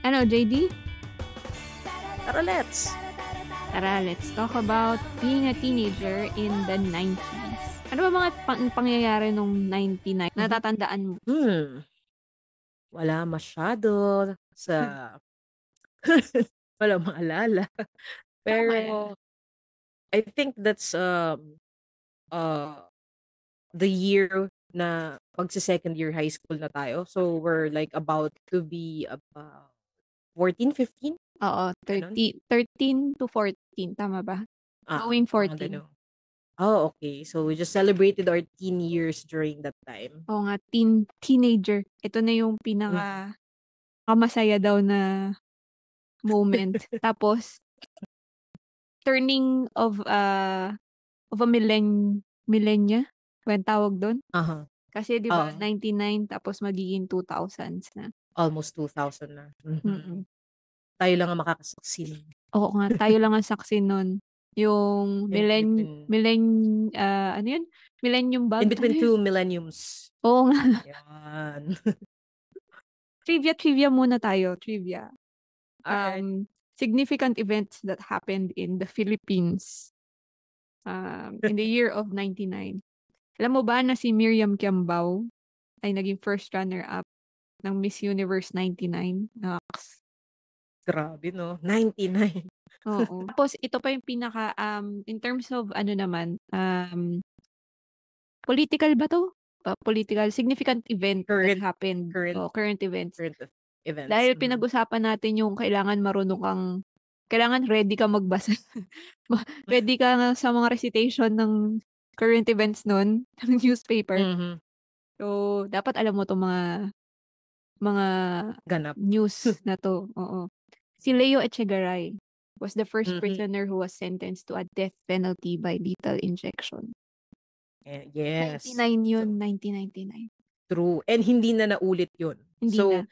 Ano, JD? Tara, let's talk about being a teenager in the 90s. Ano ba mga pangyayari nung 99? Natatandaan mo? Wala masyado sa wala maalala. Pero I think that's the year na magse-second year high school na tayo. So we're like about to be about 14, 15? Oo, Ganon. 13 to 14. Tama ba? Going 14. Oh, okay. So we just celebrated our teen years during that time. Oo nga, teenager. Ito na yung kamasaya daw na moment. Tapos, turning of a millennia. Kung tawag doon. Kasi di ba 99 tapos magiging 2000s na. Almost 2000 na. Mm-mm. Tayo lang ang makakasaksi. Oo nga, tayo lang ang saksi nun. Yung ano yun? Millennium bug? In between two millenniums. Oo nga. Yan. Trivia muna tayo. Trivia. Alright. Significant events that happened in the Philippines in the year of 99. Alam mo ba na si Miriam Kiambao ay naging first runner-up ng Miss Universe 99? Grabe, no? 99. Oo. Tapos, ito pa yung pinaka, in terms of, ano naman, political ba to? Political, significant event that happened. Current events. Dahil pinag-usapan natin yung kailangan ready ka magbasa. Ready ka nga sa mga recitation ng current events nun, ng newspaper. So, dapat alam mo itong mga ganap news na to. Oo. Si Leo Echegaray was the first prisoner who was sentenced to a death penalty by lethal injection. Yes. 99 yun, 1999. True. And hindi na naulit yun. Hindi na.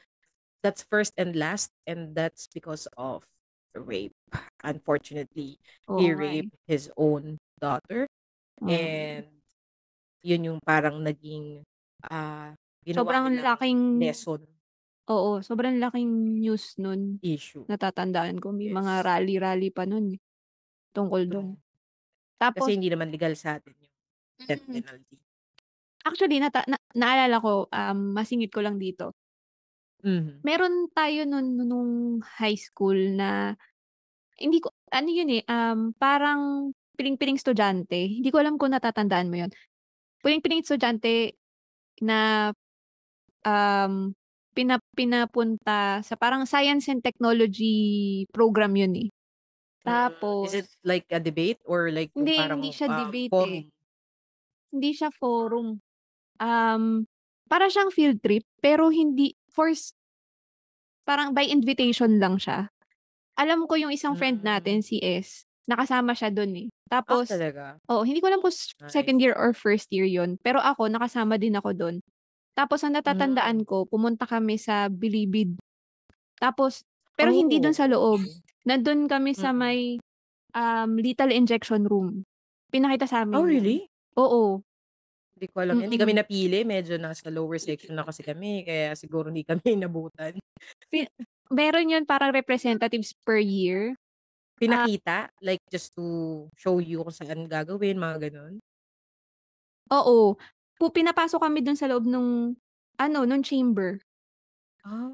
That's first and last, and that's because of rape. Unfortunately, he raped his own daughter. And yun yung parang naging sobrang laking lesson. Oo, sobrang laking news nun. Issue. Natatandaan ko. May mga rally pa nun. Tungkol doon. Tapos, kasi hindi naman legal sa atin yung death penalty. Actually, naalala ko, masingit ko lang dito. Meron tayo nung high school na, hindi ko, ano yun parang piling-piling estudyante. Hindi ko alam kung natatandaan mo yun. Piling-piling estudyante na pinapunta sa parang science and technology program yun eh. Tapos, is it like a debate or like hindi siya debate forum? Hindi siya forum. Para siyang field trip, pero hindi, parang by invitation lang siya. Alam ko yung isang friend natin, si S, nakasama siya dun eh. Tapos, talaga? hindi ko alam kung second year or first year yun. Pero ako, nakasama din ako dun. Tapos, ang natatandaan ko, pumunta kami sa Bilibid. Tapos, pero hindi dun sa loob. Nandun kami sa may lethal injection room. Pinakita sa amin. Oh, really? Oo. Hindi ko alam. Hindi kami napili. Medyo nasa lower section na kasi kami. Kaya siguro hindi kami inabutan. Meron yun parang representatives per year. Pinakita? Like just to show you kung saan gagawin, mga ganun? Oo. Pinapasok kami dun sa loob nung chamber.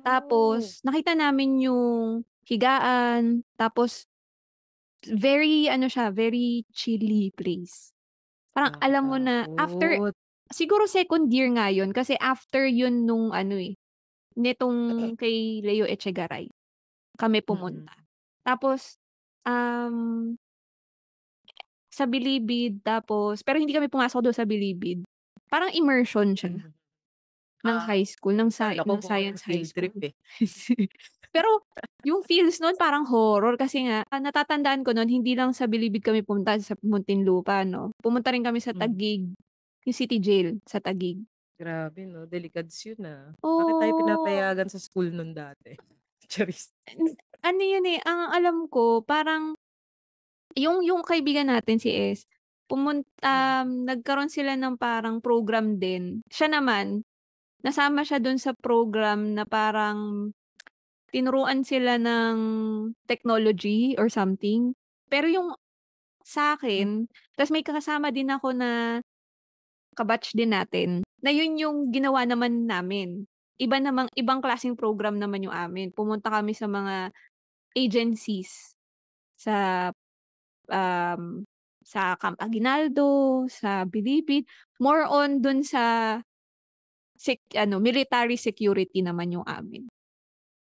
Tapos, nakita namin yung higaan. Tapos, very chilly place. Parang alam mo na, after, siguro second year nga yun. Kasi after yun nung nitong kay Leo Echegaray. Kami pumunta. Tapos, sa Bilibid, pero hindi kami pumasok doon sa Bilibid. Parang immersion siya. Ng high school, ng science high school. Pero, yung feels nun parang horror kasi nga, natatandaan ko nun, hindi lang sa Bilibid kami pumunta sa Muntinlupa, no? Pumunta rin kami sa Taguig, yung city jail sa Taguig. Grabe, no? Delicads yun, Bakit tayo pinapayagan sa school nun dati? Charis. Ano yun ang alam ko, parang, yung kaibigan natin si S, nagkaroon sila ng parang program din. Siya naman, nasama siya dun sa program na parang tinuruan sila ng technology or something. Pero yung sa'kin, ta's may kasama din ako na ka-batch din natin, na yun yung ginawa naman namin. Ibang klaseng program naman yung amin. Pumunta kami sa mga agencies sa, sa Camp Aguinaldo, sa Bilibid, more on dun sa military security naman yung amin.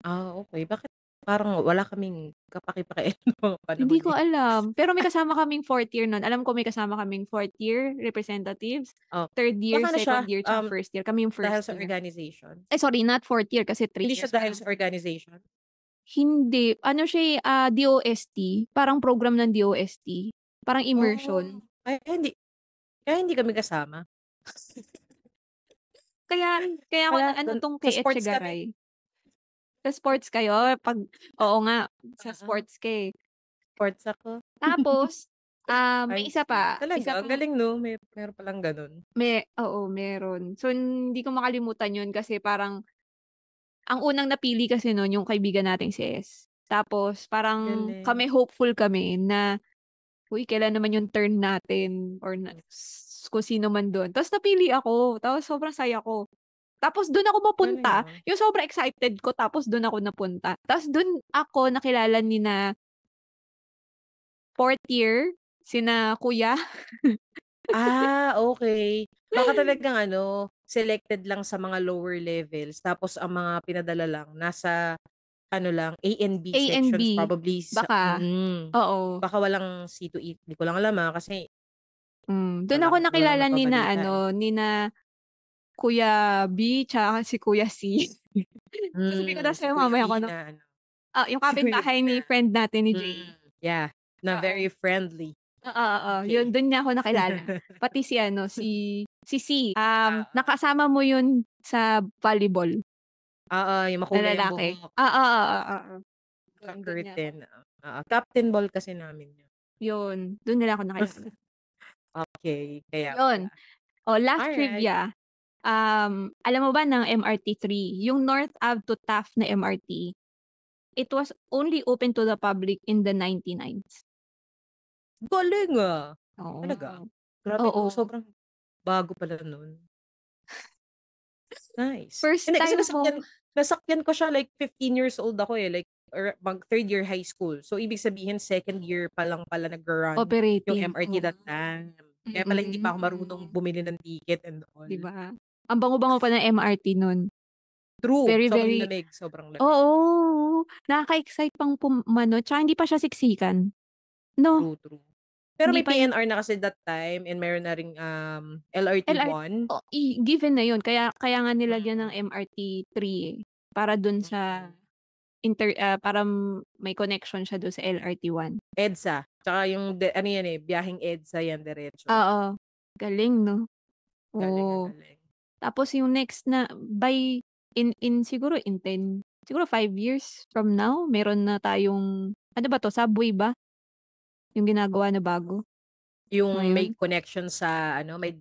Okey. Bakit parang wala kaming kapaki-pakialam mga Hindi panahon ko na yun? alam, pero may kasama kaming 4th year nun. Alam ko may kasama kaming 4th year representatives, Okey. 3rd year, Baka ano siya, 2nd year, tsaka 1st year. Kami yung dahil 1st sa year. organization? Ay sorry, not 4th year kasi 3 Hindi siya years. dahil sa organization? Hindi, ano siya, DOST, parang program ng DOST, parang immersion. Kaya hindi kami kasama. Kaya kaya ako na ano Dun 'tong sa kay sports kami. Etchegaray. Sa sports kayo 'pag oo nga, sa Oo, sports ka, eh. sports ako. Tapos, I may isa see. pa, isa Talaga, ang pang galing 'no, meron palang gano'n. oo, meron. So, hindi ko makalimutan yun kasi parang ang unang napili kasi nun yung kaibigan nating si S. Tapos parang Galing. hopeful kami na, "Uy, kailan naman yung turn natin or kung sino man dun." Tapos napili ako, tapos sobrang saya ko. Tapos dun ako Galing, mapunta, yung sobrang excited ko tapos dun ako napunta. Tapos dun ako nakilala nina 4th year, sina kuya. Okey. Baka talagang ano, selected lang sa mga lower levels tapos ang mga pinadala lang nasa ano lang, A and B A and sections B, probably baka. Oo. baka walang C to E, di ko lang alam, kasi Dun ako wala akong nakilala nina nababalita, eh. ano, nina Kuya B tsaka si Kuya C. Sasabihin ko na Si sa'yo Kuya mamaya B kung ano, na ano, yung si Kuya B kapitbahay na ni friend natin ni Jay. yeah, na Oo. very friendly. Oo. Yun, Okey. dun niya ako nakilala. Pati si ano, si C, Oo. nakasama mo yun sa volleyball Yung na makulay ang lalaki. buhok, Oo. Dun niya ako naka-curtain, captain ball kasi namin yun. yun, dun nila ako nakilala. Okey, kaya Yun. pala. Last Alright. trivia. Alam mo ba ng MRT3, yung North Ave to Taft na MRT, it was only open to the public in the 99s. Galing, talaga? Oo. Grabe 'no, Oo. sobrang bago pala nun. Nice. First Hindi kasi time mo nasakyan ko siya like 15 years old ako, like or mag 3rd year high school. So, ibig sabihin 2nd year pa lang pala nag-ra-run yung operating, MRT oo. that time. Kaya pala hindi pa ako marunong bumili ng ticket and all. 'Di ba? Ang bango-bango pa ng MRT nun. True, Very, sobrang very lamig, sobrang lamig. oo, nakaka-excite pang pumano tsaka hindi pa siya siksikan, 'no? True. Pero Hindi may pa yung PNR na kasi that time and meron na ring, LRT LR 1. given na yun kaya kaya nga nilagyan ng Mm, MRT 3, eh, para dun sa mm. para may connection siya dun sa LRT 1. EDSA, tsaka yung ano yan, biyaheng EDSA yan diretso. Oo, galing 'no? Galing, Oo. galing. Tapos yung next na siguro in 10, siguro 5 years from now meron na tayong ano ba 'to, subway ba? Yung ginagawa na bago Yung may ngayon? connection sa ano, may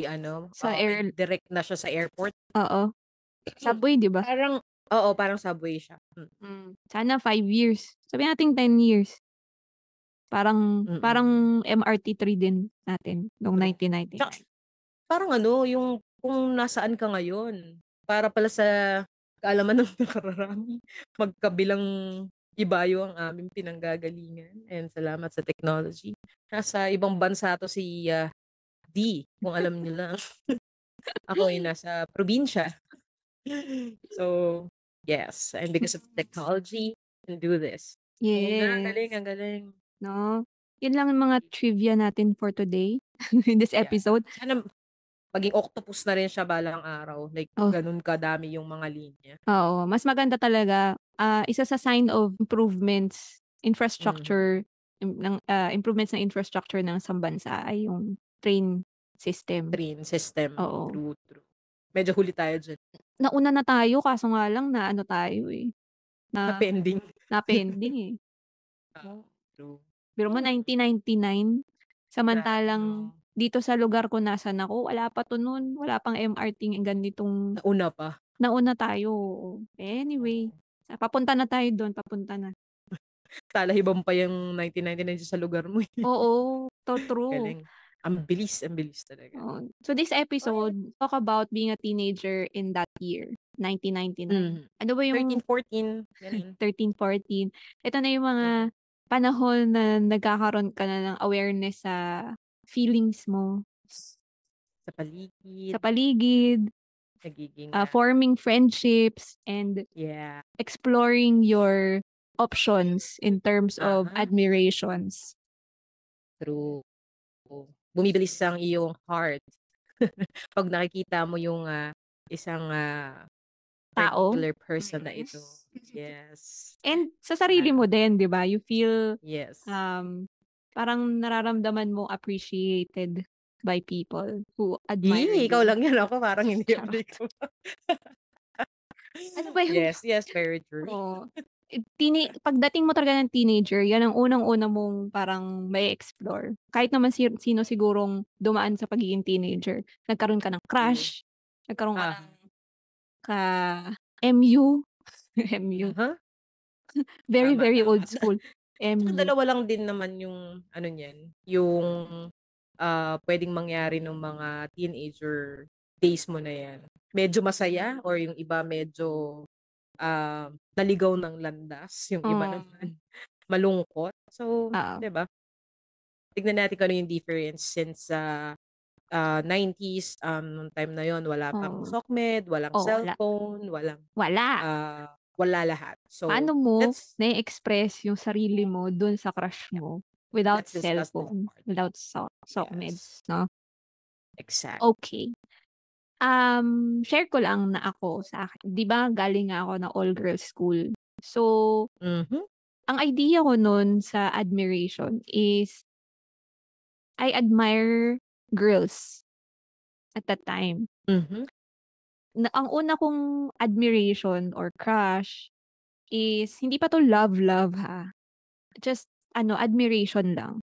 ano, Sa may air direct na siya sa airport. Oo, subway 'di ba? Parang oo, parang subway siya. Sana 5 years, sabihin nating 10 years. Mm, Parang MRT 3 din natin nung true. Tsaka 1999. parang ano, yung kung nasaan ka ngayon, para pala sa kaalaman ng nakararami, magkabilang ibayo ang aming pinanggagalingan and salamat sa technology. Nasa ibang bansa 'to si, D, kung alam niyo lang. Ako ay nasa probinsya. So, yes, and because of technology, we can do this. Oo nga, ang galing, Yes, ang galing. 'no? Yun lang ang mga trivia natin for today, in this Yeah, episode. sana maging octopus na rin siya balang araw, like Oh, gano'n kadami yung mga linya. oo, mas maganda talaga, isa sa sign of Mhm. improvements ng infrastructure ng isang bansa ay yung train system. Train system, Oo. true. Medyo huli tayo diyan, Nauna na tayo kaso nga lang na ano tayo, eh, na na pending. na-pending, eh. Oo, true. Biro mo Hmm, 1999, grabe samantalang 'no? dito sa lugar ko nasaan ako wala pa 'to nun, wala pang MRT ganitong Nauna pa, nauna tayo, oo. Anyway, oo. Papunta na tayo doon, papunta na. Talahibang pa yung 1999 sa lugar mo. Oo, true. Galing. Ang bilis talaga. So this episode, talk about being a teenager in that year, 1999. Ano ba yung 13, 14, ganun. 13, 14? Ito na yung mga panahon na nagkakaroon ka na ng awareness sa feelings mo. Sa paligid. Sa paligid. Nagiging forming friendships and yeah. exploring your options in terms of admirations. True. Bumibilis ang iyong heart pag nakikita mo yung isang Tao. particular person na ito. Yes. And sa sarili mo din, di ba? You feel yes. Parang nararamdaman mo appreciated by people who admire you. Ikaw lang yan. Ako parang hindi ko. Ano ba yung... Yes, very true. Pagdating mo talaga ng teenager, yan ang unang-una mong parang may explore. Kahit naman sino sigurong dumaan sa pagiging teenager. Nagkaroon ka ng crush, nagkaroon ka ng MU. MU. Very, very old school. MU. Dalawa lang din naman yung niyan, yung pwedeng mangyari ng mga teenager days mo na yan. Medyo masaya or yung iba medyo naligaw ng landas, yung iba naman malungkot. So, 'di ba? Tignan natin kung ano yung difference since 90s nung time na yon wala pang SOCMED, walang cellphone, wala lahat. So, paano mo na-express yung sarili mo dun sa crush mo without cellphone, without SOCMED, no? Exactly. Okay. Share ko lang na ako sa akin. 'Di ba galing ako na all-girls school. So, ang idea ko nun sa admiration is I admire girls at that time. Ang una kong admiration or crush is hindi pa to love ha. Just admiration lang.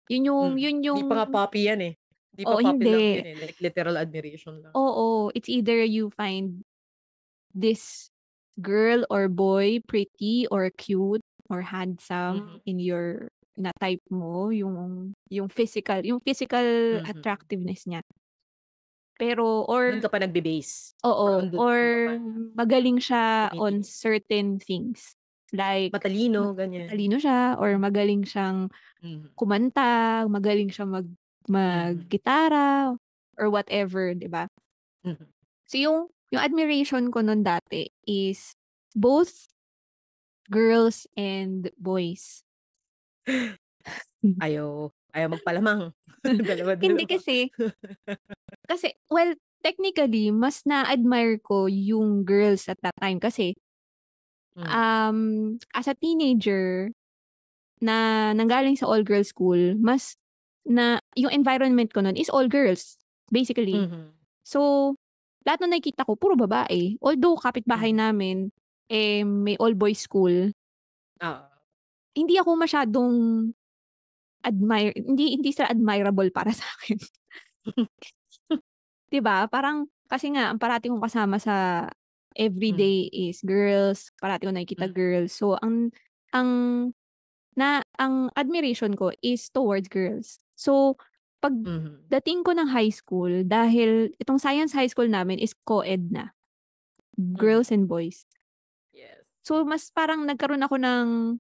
Yun yung Hindi pa nga puppy yan eh. Hindi pa puppy love yun eh. Like literal admiration lang. Oo, it's either you find this girl or boy pretty or cute or handsome in your na type mo, yung physical attractiveness niya. Pero doon ka pa nagbe-base. Oo, or magaling siya on certain things. Like matalino, ganyan. Matalino siya or magaling siyang kumanta, magaling siya mag-gitara or whatever, 'di ba? So yung admiration ko nun dati is both girls and boys. Ayaw magpalamang. Dalawa. Hindi kasi well, technically mas na-admire ko yung girls at that time kasi as a teenager na nanggaling sa all-girls school, mas na yung environment ko nun is all girls, basically. So, lahat ng nakikita ko, puro babae. Although, kapitbahay namin, may all-boys school. Hindi ako masyadong hindi sila admirable para sa akin. Diba? Parang, kasi nga, ang parati kong kasama sa everyday is girls. Parati kong nakikita girls. So, ang admiration ko is towards girls. So, pagdating ko ng high school, dahil itong science high school namin is co-ed na. Girls and boys. Yes. So, mas parang nagkaroon ako ng,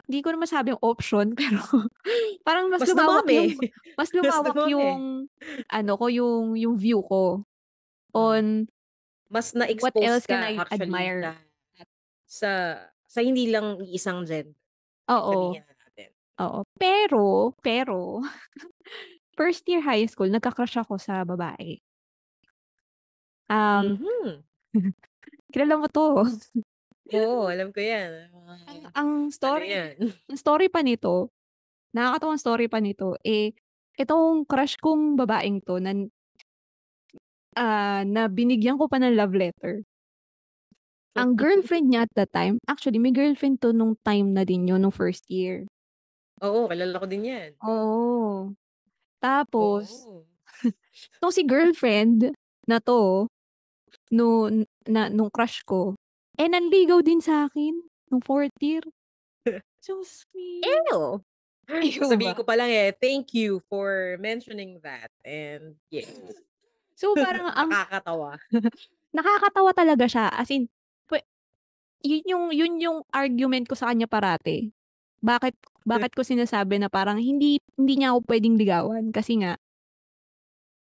hindi ko na masabi yung option, pero parang mas lumawak yung yung view ko on mas na-expose what else ka can I actually admire sa hindi lang isang gender. Oo. Oo. Pero, first year high school, nagka-crush ako sa babae. Kilala mo to. Oo, alam ko yan. Ang story pa nito, nakakatawang story pa nito, itong crush kong babaeng to, na binigyan ko pa ng love letter. Ang girlfriend niya at that time, actually, may girlfriend to nung time na din yun, nung first year. Oo, kilala ko din yan. Oo. Tapos, si girlfriend na to, nung crush ko, nanligaw din sa'kin nung 4th year. So sweet. Ew! Ikaw Sasabihin ba? ko pa lang thank you for mentioning that and yes. So parang Nakakatawa. nakakatawa talaga siya as in yun yung argument ko sa kanya parati. Bakit bakit ko sinasabi na parang hindi niya ako puwedeng ligawan kasi nga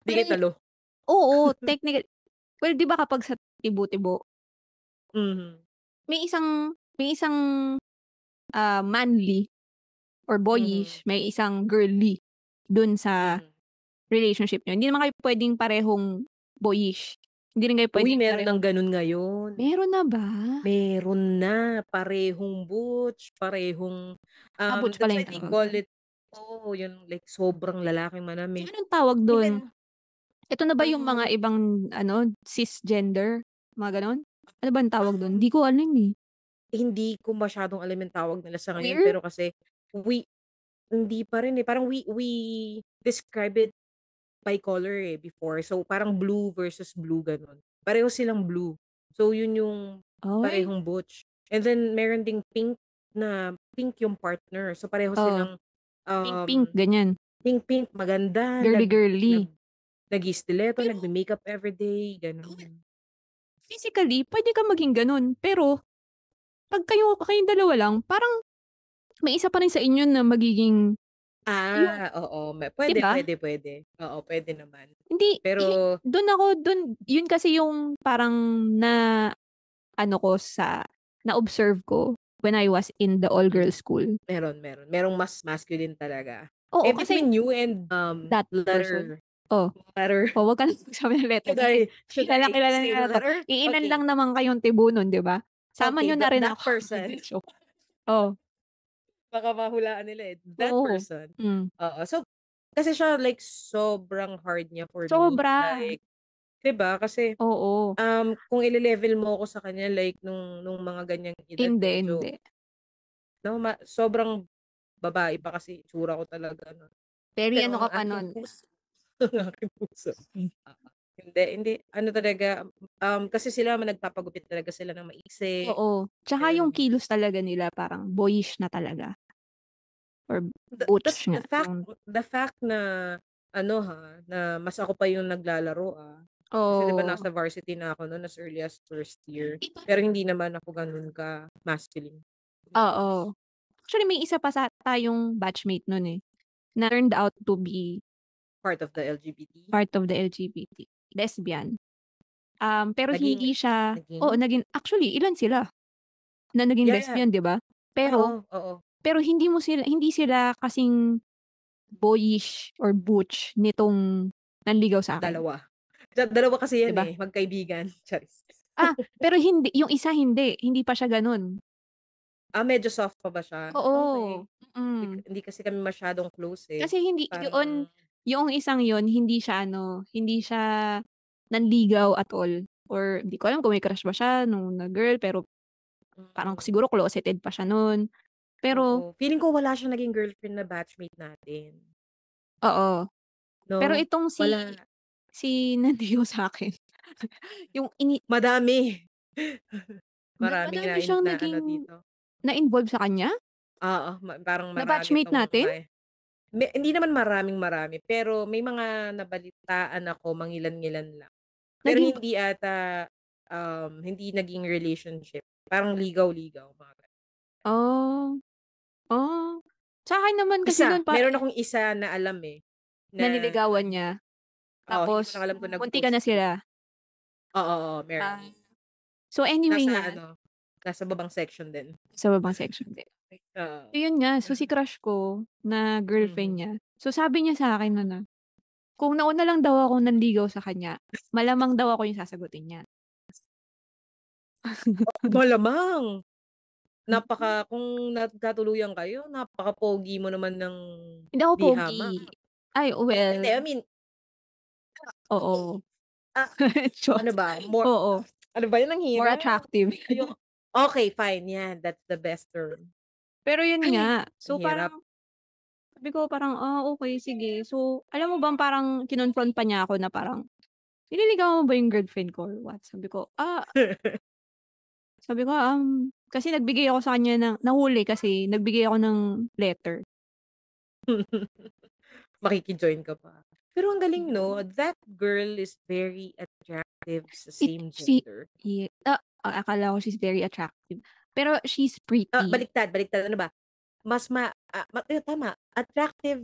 'Di kayo parang talo. oo, well, 'di ba kapag sa tibo-tibo, Mhm, may isang, manly or mhm, boyish, may isang girly dun sa mhm. relationship niyo. Hindi naman kayo puwedeng parehong boyish. Hindi rin kayo Uy, puwedeng meron ng parehong gano'n ngayon. meron na ba? Meron na, parehong butch, parehong, Butch that's pala why yung they tawag. call it yung like sobrang lalaking Eh, manamit. anong tawag dun? Even, Ito na ba yung um, mga ibang cisgender, mga gano'n? Ano ba ang tawag dun? Di ko alam, eh. hindi ko masyadong alam yung tawag nila sa ngayon Queer? pero kasi we hindi pa rin, parang we describe it by color, before. So, parang blue versus blue, gano'n. Pareho silang blue. So, yun yung Ay, parehong butch. And then meron ding pink na pink yung partner. So, pareho oo. silang, Pink-pink, um, ganyan. pink-pink, maganda, Girly-girly. nag-i-stiletto, Pero nagme-makeup everyday, well, gano'n. physically, puwede kang maging gano'n. Pero 'pag kayong dalawa lang, parang may isa pa rin sa inyo na magiging yung Oo, 'di puwede, ba? puwede, puwede. Oo, puwede naman. Hindi Pero dun yun kasi yung parang na ano ko na-observe ko when I was in the all-girls school. merong mas masculine talaga. Oo, kasi Between you and, that person. letter Oh, letter wag ka na magsabi ng letter kasi should I kilala say nila the na 'to. letter? Iilan lang Okay, naman kayong tibo nun, 'di ba? Sama okay, niyo na rin that ako. person, Hindi, joke. Oh, baka mahulaan nila, that oo. person. Hmm. Oo, so kasi siya like sobrang hard niya for me, Sobra. like 'di ba kasi, Oo. kung ile-level mo ako sa kanya like nung mga ganyang edad Hindi, hindi. medyo 'no, sobrang babae pa kasi itsura ko talaga nun. Very Pero ano ang ka pa aking nun. puso ang aking puso, oo. Hindi, hindi ano talaga, kasi sila nagpapagupit talaga sila ng maiksi, Oo. Tsaka yung and kilos talaga nila parang boyish na talaga or that's butch nga yung the fact na ano, na mas ako pa yung naglalaro, kasi 'di ba oo. nasa varsity na ako nun as early as first year, Iba pero hindi naman ako gano'n ka-masculine. oo. Actually, may isa pa tayong batchmate nun, eh, na turned out to be Part of the LGBT, part of the LGBT, lesbian. Pero naging hindi siya oo, naging actually ilan sila na naging yeah, yeah, lesbian, 'di ba? Pero oo, oo, pero hindi sila kasing boyish or butch nitong nanligaw sa'kin, dalawa. Dalawa kasi 'di yan, ba? magkaibigan, charis. Pero hindi, yung isa hindi pa siya gano'n. Medyo soft pa ba siya? Oo, Okey. mm. Hindi kasi kami masyadong close, Kasi hindi parang yung isang yun hindi siya nanligaw at all or di ko alam kung may crush ba siya nung na girl pero parang mm, siguro closeted pa siya nun. Pero oo. Feeling ko wala siyang naging girlfriend na batchmate natin, oo, pero 'no? itong si Wala, si nanligaw sa'kin yung madami. Maraming madami siyang na ano naging dito, na-involve sa kanya oo, parang na marami batchmate pang natin? hindi naman marami, pero may mga nabalitaan ako mangilan-ngilan lang. Pero Naging hindi ata, hindi naging relationship, parang ligaw-ligaw, mga gano'n. oh, oh. Sa'kin naman kasi Isa, nun meron akong isa na alam, na naniligawan niya hindi ko lang tapos alam kung muntikan nag-post na yun. sila. Oo, oo, meron. Ah, so anyway Nasa nga, ano, nasa babang section din. sa babang section din. Oo. So yun nga, so si crush ko na girlfriend Mhm. niya, so sabi niya sa'kin nun na, kung nauna lang daw akong nanligaw sa kanya, malamang daw ako yung sasagutin niya. Malamang. Kung nagkatuluyan kayo, napaka-pogi mo naman ng Hindi ako di pogi. hamak. Ay, Hindi, well, I mean, oo. ah, ano Chos. ba, Oo, ano ba yun, ang more hirap. attractive. Okay, fine, yan, that's the best term. Pero yun Ay, nga, ang so hirap. parang sabi ko parang, okey sige. So, alam mo bang parang kinonfront pa niya ako na parang, "Nililigawan mo ba yung girlfriend ko or what?" Sabi ko, Sabi ko, kasi nagbigay ako sa kanya ng nahuli kasi nagbigay ako ng letter. Makiki-join ka pa. Pero ang galing 'no, Yun. that girl is very attractive sa It same she gender. akala ko she's very attractive, pero she's pretty. Baliktad ano ba? Mas tama, attractive,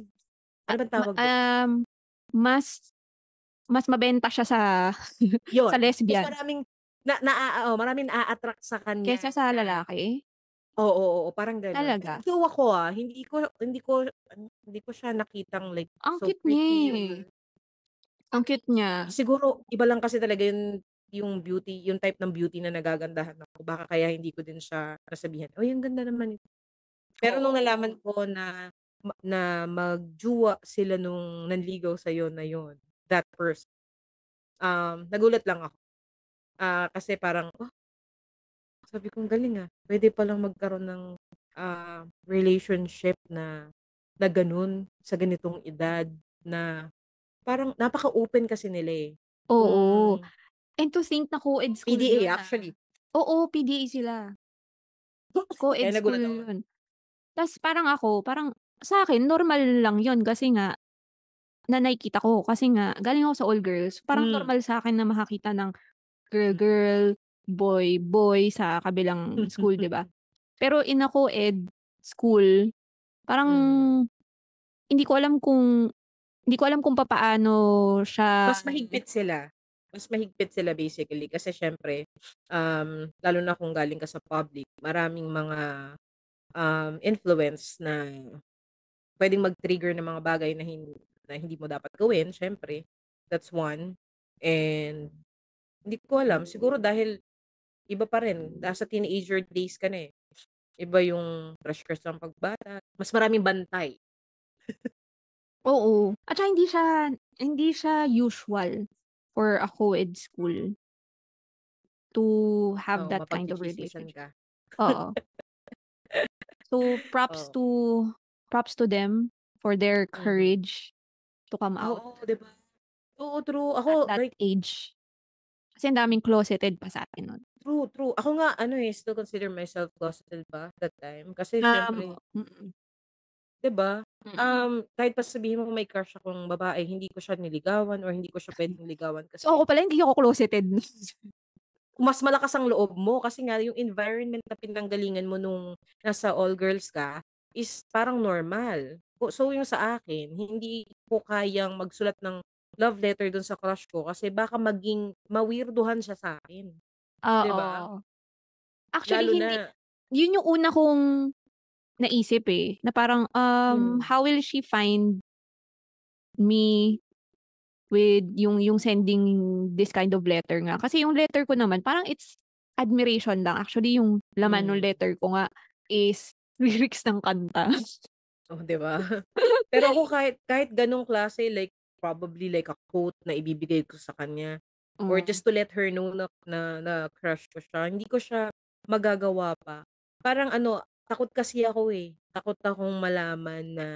ano Ah, bang tawag dun? mas mas mabenta siya sa sa Yun, mas lesbian maraming maraming naa-attract sa kanya kaysa sa na lalaki? oo, parang gano'n. Talaga? Though ako, hindi ko siya nakitang like Ang so cute niya, pretty eh. or Ang cute niya. siguro iba lang kasi talaga yung beauty, yung type ng beauty na nagagandahan ako. Baka kaya hindi ko din siya nasabihan, "Uy, ang ganda naman nito." Pero nung Oo. nalaman ko na magjowa sila nung nanligaw sa'yo na yun, that person, nagulat lang ako. Kasi parang, sabi ko, "Ang galing, puwede palang magkaroon ng, relationship na gano'n sa ganitong edad na parang napaka-open kasi nila, eh." Kung Oo. And to think na co-ed school PDA yun, actually. Oo, PDA sila. Kaya Co-ed school nagulat ako. yun. Tas parang ako, parang sa'kin normal lang yun kasi nga na nakikita ko kasi nga galing ako sa all girls. Parang Hmm. normal sa'kin na makakita ng girl-girl, boy-boy sa kabilang school, 'di ba? Pero in a co-ed school, parang Hmm. hindi ko alam kung hindi ko alam kung papaano siya. Mas mahigpit sila. Mas mahigpit sila basically kasi siyempre, lalo na kung galing ka sa public, maraming mga, influence na puwedeng mag-trigger ng mga bagay na hindi mo dapat gawin siyempre, that's one. And hindi ko alam, siguro dahil iba pa rin, nasa teenager days ka na, eh. Iba yung crush-crush ng pagbata, mas maraming bantay. Oo, at saka hindi siya usual for a co-ed school to have Oo, that kind of mapagtsitsismisan relationship. ka. Oo. So, props Oo. to them for their Mhm. courage to come out Oo, 'di ba? Oo, true. at Ako that like age. Kasi ang daming closeted pa sa'tin nun. true. Ako nga ano, still consider myself closeted pa that time kasi siyempre Mm, 'di ba, mm. kahit pa sabihin mo may crush akong babae, hindi ko siya niligawan or hindi ko siya puwedeng ligawan So, kasi ako pala hindi ako closeted. mas malakas ang loob mo kasi nga yung environment na pinanggalingan mo nung nasa all girls ka is parang normal. So yung sa akin, hindi ko kayang magsulat ng love letter dun sa crush ko kasi baka maging ma-weirduhan siya sa'kin, 'di ba? Oo. Actually, Lalo hindi na yun yung una kong naisip, eh, na parang, hmm, how will she find me with yung sending this kind of letter nga. Kasi yung letter ko naman parang it's admiration lang. Actually, yung laman nung hmm, letter ko nga is lyrics ng kanta. oh, 'di ba? Pero ako kahit kahit ganong klase like probably like a quote na ibibigay ko sa kanya or Hmm. just to let her know na crush ko siya, hindi ko siya magagawa pa. Parang ano, takot kasi ako, takot akong malaman na,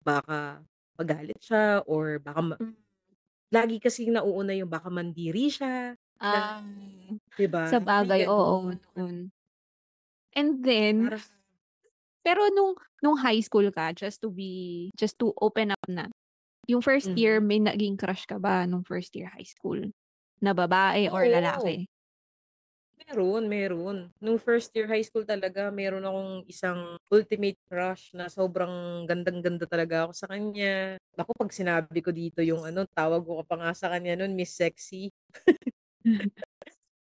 baka magalit siya or baka Hmm. lagi kasing nauuna yung baka mandiri siya na Ah, 'di ba, may sabagay, oo, gano'n. noon. And then, Parang pero nung high school ka, just to open up na, yung first year mhm. may naging crush ka ba nung first year high school? Na babae or Oo. lalaki? Meron. Nung first year high school talaga meron akong isang ultimate crush na sobrang gandang-ganda talaga ako sa kanya. Naku, 'pag sinabi ko dito yung ano, tawag ko pa nga sa kanya nun Miss Sexy.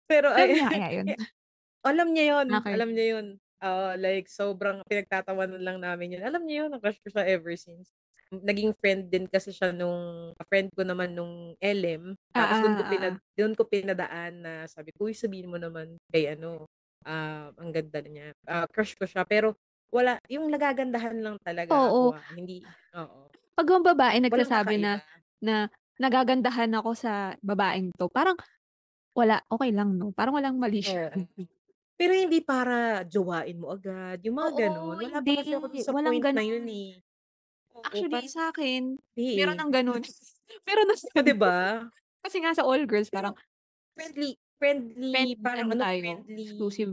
Pero Alam ay niya kaya yun? Okey. alam niya yun. Oo, like sobrang pinagtatawanan lang namin yun. Alam niya yun na crush ko siya ever since. Naging friend din kasi siya nung friend ko naman nung LM, tapos Oo. dun ko pinadaan na sabi ko, "Uy, sabihin mo naman kay ano, ang ganda niya." Crush ko siya pero wala yung nagagandahan lang talaga Oo, ako, hindi oo, 'pag ang babae walang nagsasabi na kakaiba. na nagagandahan ako sa babaeng 'to, parang wala, okey lang 'no, parang walang mali siya. Oo. Pero hindi para jowain mo agad, yung mga gano'n. Oo, Wala pa hindi, kasi ako dun sa walang point na yun, gano'n. eh. Oo, Actually parang sa'kin, hindi, meron eh. ng gano'n. Meron ng Oh, 'di gano'n. ba? Kasi nga sa all girls parang Pero friendly. friendly, Friend parang ano ano, tayo, friendly exclusive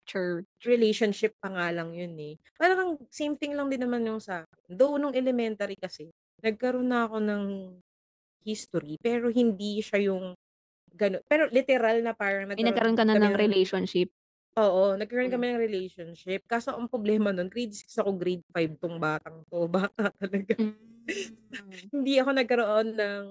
church. relationship pa nga lang yun, eh. Parang same thing lang din naman yung sa'kin. Though nung elementary kasi, nagkaroon na ako ng history, pero hindi siya yung gano'n. Pero literal na parang Ay, nagkaroon nagkaroon ka na kami ng ng relationship? oo, nagkaroon Hmm. kami ng relationship. Kaso ang problema nun grade 6 ako, grade 5 'tong batang 'to, bata talaga. Hmm. Hindi ako nagkaroon ng,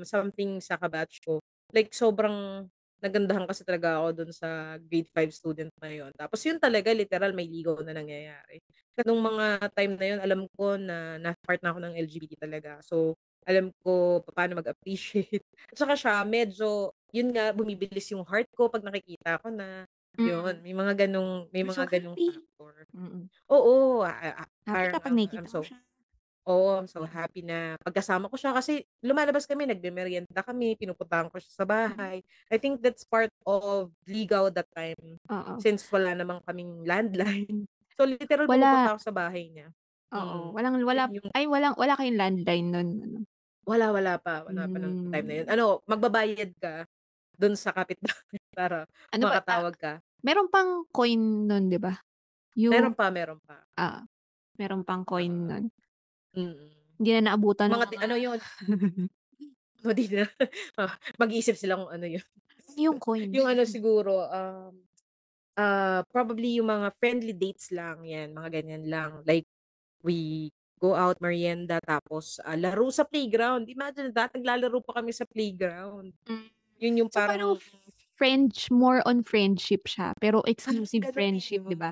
something sa ka-batch ko. Like sobrang nagandahan kasi talaga ako dun sa grade 5 student na yun. Tapos yun talaga literal may ligaw na nangyayari. Nung mga time na yun alam ko na na-part na ako ng LGBT talaga. So, alam ko paano mag-appreciate. At saka siya medyo yun nga bumibilis yung heart ko 'pag nakikita ko na yun, Mm. may You're so mga ganong happy. factor. Mm. Oo, Happy parang ka 'pag nakikita mo siya. I'm so happy na pagkasama ko siya kasi lumalabas kami, nagmemeryenda kami, pinupuntahan ko siya sa Mm. bahay. I think that's part of ligaw that time Oo. since wala naman kaming landline. So, literal Wala. pumupunta ako sa bahay niya. Oo, Yun yung wala kayong landline nun ano? wala pa nung time na yun. Hmm. Ano, magbabayad ka dun sa kapitbahay para Ano ba, makatawag ka. meron pang coin nun 'di ba? Yung Meron pa. ah, meron pang coin Oo, nun. mm. Hindi na naabutan ng Mga mga ano yun, o di na mag-iisip sila kung ano yun. ano yung coin? Yung ano siguro, probably yung mga friendly dates lang, 'yan, mga ganyan lang. Like, we go out, merienda, tapos, laro sa playground. Imagine that, naglalaro pa kami sa playground. Hmm. Yun yung So parang parang more on friendship siya, pero parang exclusive gano'n, eh, friendship 'di 'no? ba?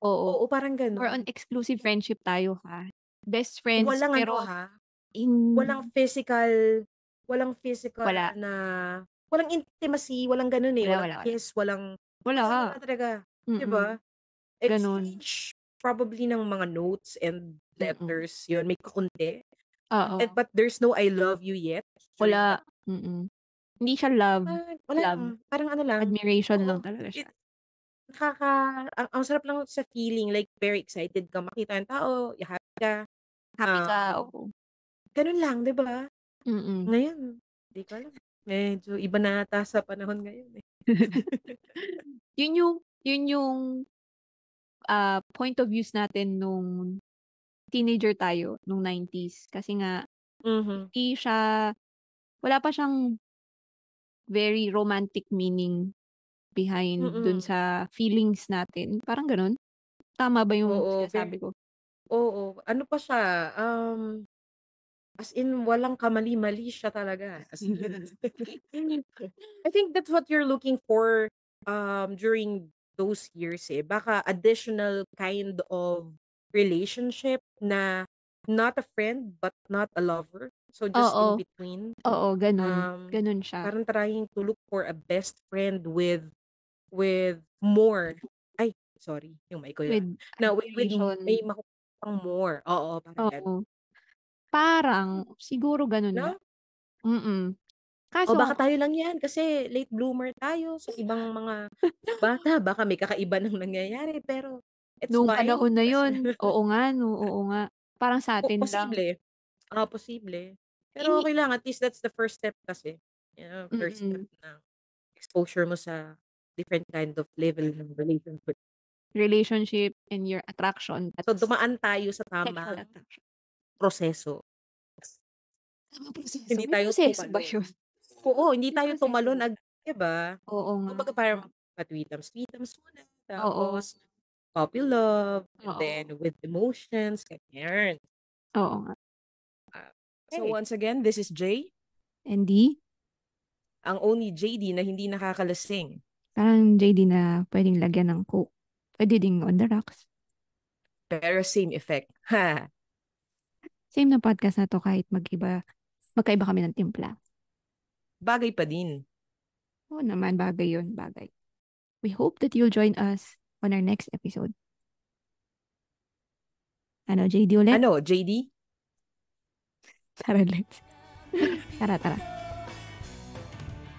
Oo, Oo, parang more gano'n. on exclusive friendship tayo ha. Best friends Walang ano, pero ha, in walang physical walang physical wala, na walang intimacy, walang gano'n, eh, walang wala. kiss, walang wala Wala, talaga, 'di mm, ba? gano'n. Exchange probably ng mga notes and Mm, letters, yun may kaunti. oo, But there's no I love you yet during that wala, Hindi siya love, wala lang, love, parang ano lang, admiration lang oo, talaga siya. it nakaka ang sarap lang sa feeling like very excited ka makita yung tao, happy ka, Happy ka, um, oo, ganun lang 'di ba? mm. Ngayon, di ko alam, medyo iba na ata sa panahon ngayon, eh. Yun yung, point of views natin nung teenager tayo nung 90s kasi nga Mhm, hindi siya wala pa siyang very romantic meaning behind dun mm. sa feelings natin, parang gano'n? Tama ba yung Oo, sinasabi ko? oo, ano pa siya, as in walang kamali-mali siya talaga, as in. I think that's what you're looking for, during those years, eh. Baka additional kind of relationship na not a friend, but not a lover. So, just Oo, in between. oo, gano'n, Um, gano'n siya Parang trying to look for a best friend with more ay, sorry, yung mic ko with yan. Na with admiration, may makukuha pang more. Oo, parang gano'n. oo. Parang siguro gano'n nga, 'No? mm. O baka Kaso tayo lang 'yan kasi late bloomer tayo sa ibang mga bata baka may kakaiba ng nangyayari pero it's nung fine panahon na kasi yun, oo nga 'no, oo nga. Parang sa'tin lang. posible, posible. Pero Ini okey lang at least that's the first step kasi, first step mm, ng exposure mo sa different kind of level ng relationship. relationship and your attraction, So that's dumaan tayo sa sexual tamang attraction. proseso. Tamang proseso, Hindi may tayo proseso ba tumalon. yun? Oo, hindi May tayo proseso tumalon ba? 'di ba? Oo nga, Kumbaga parang patwitams-twitams muna oo, tapos puppy love, and then oo, with emotions, ganyan. oo nga. So Eh, once again, this is Jay, hindi, ang only JD na hindi nakakalasing. parang JD na puwedeng lagyan ng coke, puwede ding on the rocks. Pero same effect. Ha! Same na podcast na 'to kahit magkaiba kami ng timpla. Bagay pa din. Oo naman, bagay yun, bagay. We hope that you'll join us on our next episode. Ano, JD ulit? Ano, JD? Tara, let's. Tara, tara.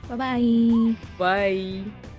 Bye-bye! Bye!